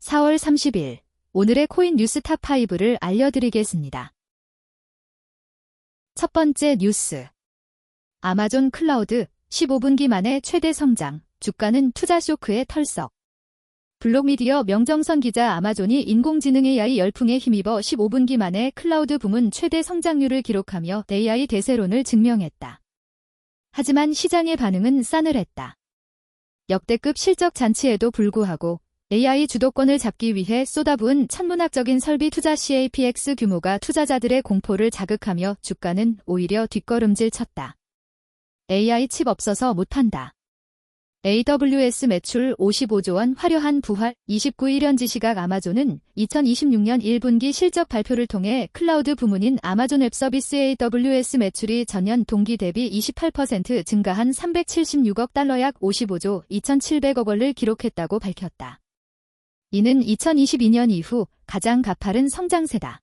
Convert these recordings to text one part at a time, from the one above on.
4월 30일 오늘의 코인 뉴스 탑5를 알려드리겠습니다. 첫 번째 뉴스. 아마존 클라우드 15분기 만에 최대 성장, 주가는 투자 쇼크에 털썩. 블록미디어 명정선 기자. 아마존이 인공지능 AI 열풍에 힘입어 15분기 만에 클라우드 부문 최대 성장률을 기록하며 AI 대세론을 증명했다. 하지만 시장의 반응은 싸늘했다. 역대급 실적 잔치에도 불구하고 AI 주도권을 잡기 위해 쏟아부은 천문학적인 설비 투자 CAPX 규모가 투자자들의 공포를 자극하며 주가는 오히려 뒷걸음질 쳤다. AI 칩 없어서 못한다. AWS 매출 55조 원 화려한 부활. 29일 현지 시각. 아마존은 2026년 1분기 실적 발표를 통해 클라우드 부문인 아마존 웹서비스 AWS 매출이 전년 동기 대비 28% 증가한 376억 달러 약 55조 2,700억 원을 기록했다고 밝혔다. 이는 2022년 이후 가장 가파른 성장세다.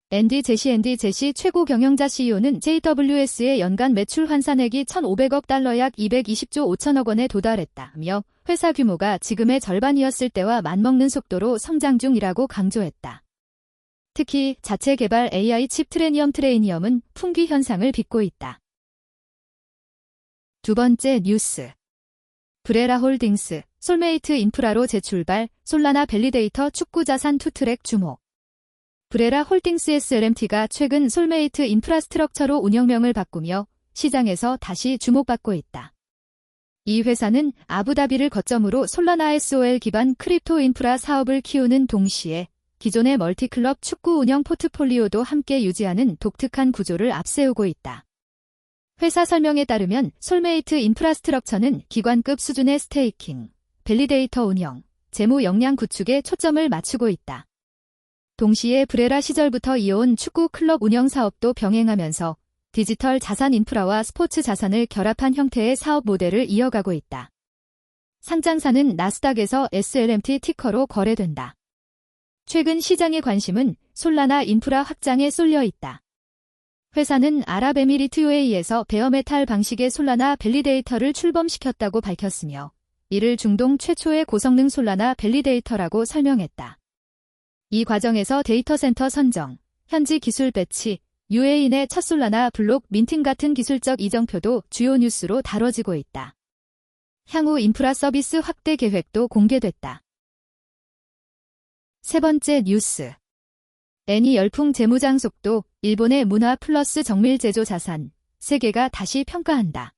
앤디 제시 최고 경영자 CEO는 JWS의 연간 매출 환산액이 1,500억 달러 약 220조 5천억 원에 도달했다며 회사 규모가 지금의 절반이었을 때와 맞먹는 속도로 성장 중이라고 강조했다. 특히 자체 개발 AI 칩 트레니엄은 풍기 현상을 빚고 있다. 두 번째 뉴스. 브레라 홀딩스, 솔메이트 인프라로 재출발, 솔라나 밸리데이터 축구 자산 투트랙 주목. 브레라 홀딩스 SLMT가 최근 솔메이트 인프라스트럭처로 운영명을 바꾸며 시장에서 다시 주목받고 있다. 이 회사는 아부다비를 거점으로 솔라나 SOL 기반 크립토 인프라 사업을 키우는 동시에 기존의 멀티클럽 축구 운영 포트폴리오도 함께 유지하는 독특한 구조를 앞세우고 있다. 회사 설명에 따르면 솔메이트 인프라스트럭처는 기관급 수준의 스테이킹, 밸리데이터 운영, 재무 역량 구축에 초점을 맞추고 있다. 동시에 브레라 시절부터 이어온 축구 클럽 운영 사업도 병행하면서 디지털 자산 인프라와 스포츠 자산을 결합한 형태의 사업 모델을 이어가고 있다. 상장사는 나스닥에서 SLMT 티커로 거래된다. 최근 시장의 관심은 솔라나 인프라 확장에 쏠려 있다. 회사는 아랍에미리트 UAE에서 베어메탈 방식의 솔라나 밸리데이터를 출범시켰다고 밝혔으며 이를 중동 최초의 고성능 솔라나 밸리데이터라고 설명했다. 이 과정에서 데이터 센터 선정, 현지 기술 배치, UAE 내 첫 솔라나 블록 민팅 같은 기술적 이정표도 주요 뉴스로 다뤄지고 있다. 향후 인프라 서비스 확대 계획도 공개됐다. 세 번째 뉴스. 애니 열풍 재무장 속도, 일본의 문화 플러스 정밀 제조 자산, 세계가 다시 평가한다.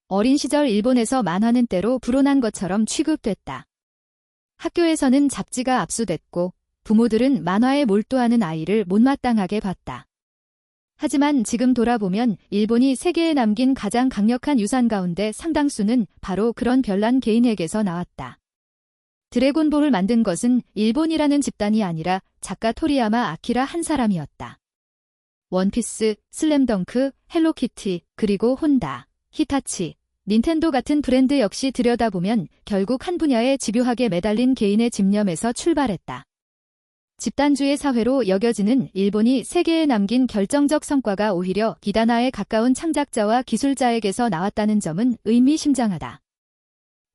어린 시절 일본에서 만화는 때로 불온한 것처럼 취급됐다. 학교에서는 잡지가 압수됐고 부모들은 만화에 몰두하는 아이를 못마땅하게 봤다. 하지만 지금 돌아보면 일본이 세계에 남긴 가장 강력한 유산 가운데 상당수는 바로 그런 별난 개인에게서 나왔다. 드래곤볼을 만든 것은 일본이라는 집단이 아니라 작가 토리야마 아키라 한 사람이었다. 원피스, 슬램덩크, 헬로키티, 그리고 혼다, 히타치, 닌텐도 같은 브랜드 역시 들여다보면 결국 한 분야에 집요하게 매달린 개인의 집념에서 출발했다. 집단주의 사회로 여겨지는 일본이 세계에 남긴 결정적 성과가 오히려 기다나에 가까운 창작자와 기술자에게서 나왔다는 점은 의미심장하다.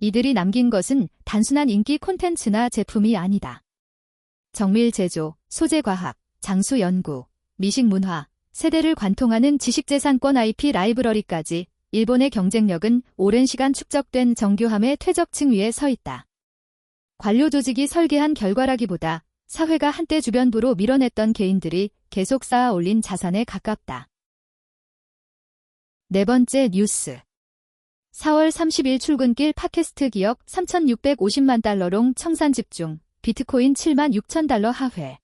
이들이 남긴 것은 단순한 인기 콘텐츠나 제품이 아니다. 정밀 제조, 소재 과학, 장수 연구, 미식 문화, 세대를 관통하는 지식재산권 IP 라이브러리까지 일본의 경쟁력은 오랜 시간 축적된 정교함의 퇴적층 위에 서 있다. 관료 조직이 설계한 결과라기보다 사회가 한때 주변부로 밀어냈던 개인들이 계속 쌓아 올린 자산에 가깝다. 네 번째 뉴스. 4월 30일 출근길 팟캐스트 기업 3,650만 달러롱 청산 집중, 비트코인 7만 6천 달러 하회.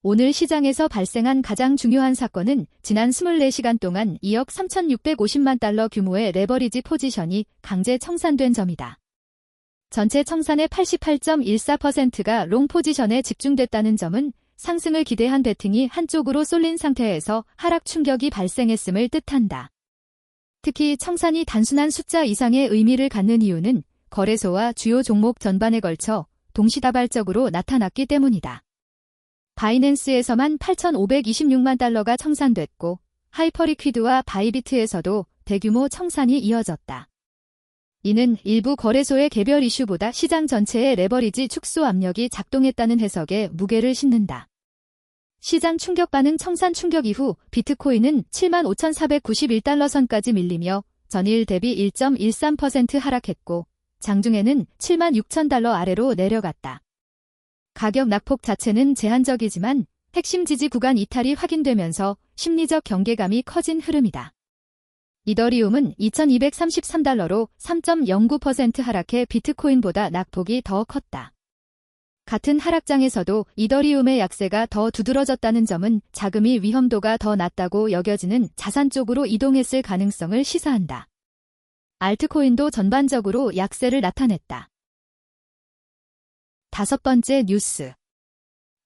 오늘 시장에서 발생한 가장 중요한 사건은 지난 24시간 동안 2억 3,650만 달러 규모의 레버리지 포지션이 강제 청산된 점이다. 전체 청산의 88.14%가 롱 포지션에 집중됐다는 점은 상승을 기대한 베팅이 한쪽으로 쏠린 상태에서 하락 충격이 발생했음을 뜻한다. 특히 청산이 단순한 숫자 이상의 의미를 갖는 이유는 거래소와 주요 종목 전반에 걸쳐 동시다발적으로 나타났기 때문이다. 바이낸스에서만 8,526만 달러가 청산됐고 하이퍼리퀴드와 바이비트에서도 대규모 청산이 이어졌다. 이는 일부 거래소의 개별 이슈보다 시장 전체의 레버리지 축소 압력이 작동했다는 해석에 무게를 싣는다. 시장 충격 반응 청산 충격 이후 비트코인은 75,491달러 선까지 밀리며 전일 대비 1.13% 하락했고 장중에는 76,000달러 아래로 내려갔다. 가격 낙폭 자체는 제한적이지만 핵심 지지 구간 이탈이 확인되면서 심리적 경계감이 커진 흐름이다. 이더리움은 2,233달러로 3.09% 하락해 비트코인보다 낙폭이 더 컸다. 같은 하락장에서도 이더리움의 약세가 더 두드러졌다는 점은 자금이 위험도가 더 낮다고 여겨지는 자산 쪽으로 이동했을 가능성을 시사한다. 알트코인도 전반적으로 약세를 나타냈다. 5번째 뉴스.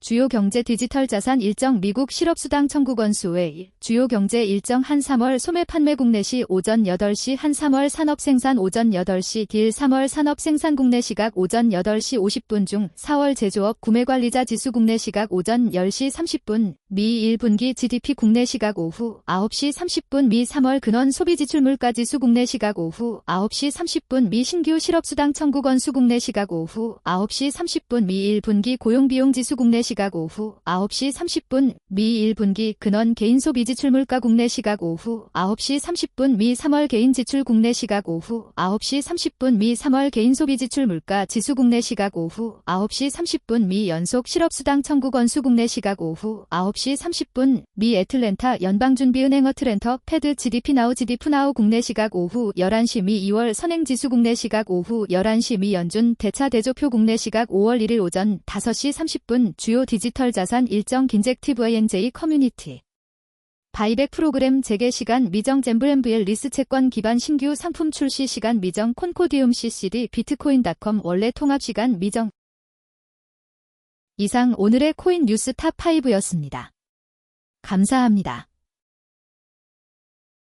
주요 경제 디지털 자산 일정 미국 실업수당 청구 건수의 주요 경제 일정 한 3월 소매 판매 국내 시 오전 8시 한 3월 산업생산 오전 8시 딜 3월 산업생산 국내 시각 오전 8시 50분 중 4월 제조업 구매관리자 지수 국내 시각 오전 10시 30분 미 1분기 GDP 국내 시각 오후 9시 30분 미 3월 근원 소비지출 물가지수 국내 시각 오후 9시 30분 미 신규 실업수당 청구 건수 국내 시각 오후 9시 30분 미 1분기 고용비용지수 국내 시각 오후 9시 30분 미 1분기 근원 개인소비지출 물가 국내 시각 오후 9시 30분 미 3월 개인지출 국내 시각 오후 9시 30분 미 3월 개인소비지출 물가 지수 국내 시각 오후 9시 30분 미 연속 실업수당 청구 건수 국내 시각 오후 9시 30분 미 애틀랜타 연방준비은행 어트랜터 패드 GDP 나우 GDP 나우 국내 시각 오후 11시 미 2월 선행지수 국내 시각 오후 11시 미 연준 대차 대조표 국내 시각 5월 1일 오전 5시 30분 주요 디지털 자산 일정 긴젝티브 ANJ 커뮤니티 바이백 프로그램 재개 시간 미정 잼브랜브엘 리스 채권 기반 신규 상품 출시 시간 미정 콘코디움 CCD 비트코인.com 원래 통합 시간 미정. 이상 오늘의 코인 뉴스 탑5였습니다. 감사합니다.